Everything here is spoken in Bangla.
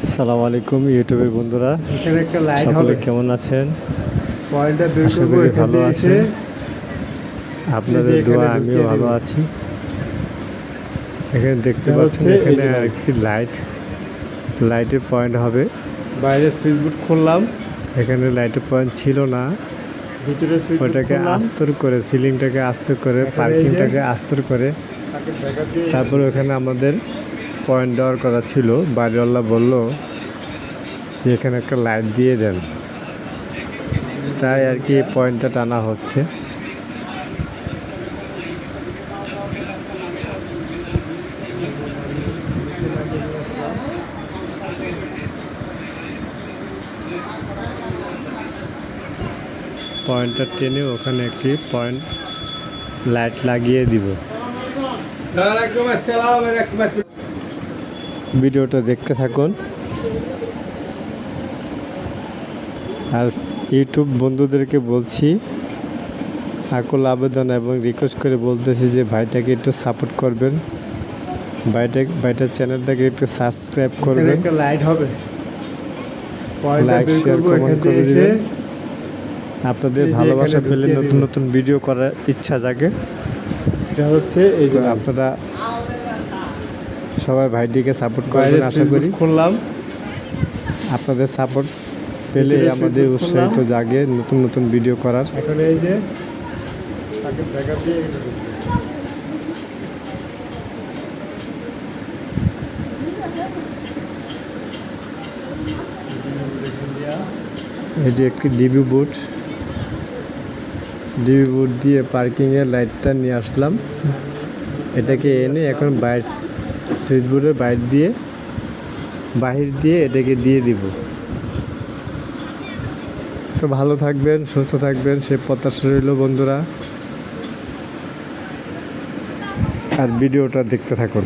আসসালামু আলাইকুম ইউটিউবের বন্ধুরা, এখানে একটা লাইট সকলে হবে। কেমন আছেন? পয়েন্টটা বের আশা করবো করি এখান ভালো দিয়ে এসে আছেন। আপনাদের এই যে দোয়া এখানে আমিও ঢুকিয়ে ভালো দেব। আছি। এখানে দেখতে এটা পাচ্ছেন হচ্ছে এই এখানে যে আরেকটি লাইটের পয়েন্ট হবে। বাইরে সুইচ বোর্ড খুললাম, এখানে লাইটের পয়েন্ট ছিল না, ভিতরে সুইচ বোর্ড ওটাকে খুললাম, আস্তর করে সিলিংটাকে আস্তর করে এখানে এই যে পার্কিংটাকে আস্তর করে সার্কিট ব্রেকার দিয়ে তারপরে ওখানে আমাদের পয়েন্ট দেওয়ার কথা ছিল। বাড়িওয়ালা বলল যে এখানে একটা লাইট দিয়ে দেন, তাই আর কি এই পয়েন্টটা টানা হচ্ছে। পয়েন্টটা টেনে ওখানে একটি পয়েন্ট লাইট লাগিয়ে দিব। ভিডিওটা দেখতে থাকুন। আর ইউটিউব বন্ধুদেরকে বলছি, আকুল আবেদন এবং রিকোয়েস্ট করে বলতেছি যে ভাইটাকে একটু সাপোর্ট করবেন, ভাইটার চ্যানেলটাকে একটু সাবস্ক্রাইব এখানে করবেন, একটা লাইট হবে। পয়েন্টটা লাইক বের শেয়ার করবো কমেন্ট এখান করে দিয়ে এসে দিবেন। আপনাদের এই যে ভালোবাসা এখানে পেলে ঢুকিয়ে নতুন দিবেন। নতুন ভিডিও করার ইচ্ছা জাগে। এটা হচ্ছে এই তো যে আপনারা সবাই ভাইটিকে সাপোর্ট বাইরে করবেন আশা সুইচ বোর্ড করি। খুললাম, আপনাদের সাপোর্ট পেলে ভিতরে আমাদের সুইচ বোর্ড উৎসাহিত খুললাম। জাগে নতুন নতুন ভিডিও করার। এখন এই যে সার্কিট ব্রেকার দিয়ে এটা ঢুকবে। এটি একটি ডিবি বোর্ড দিয়ে পার্কিংয়ের লাইটটা নিয়ে আসলাম। এটাকে এনে এখন সুইচ বোর্ডের বাহির দিয়ে এটাকে দিয়ে দিব। তো ভালো থাকবেন, সুস্থ থাকবেন সে প্রত্যাশা রইল বন্ধুরা। আর ভিডিওটা দেখতে থাকুন।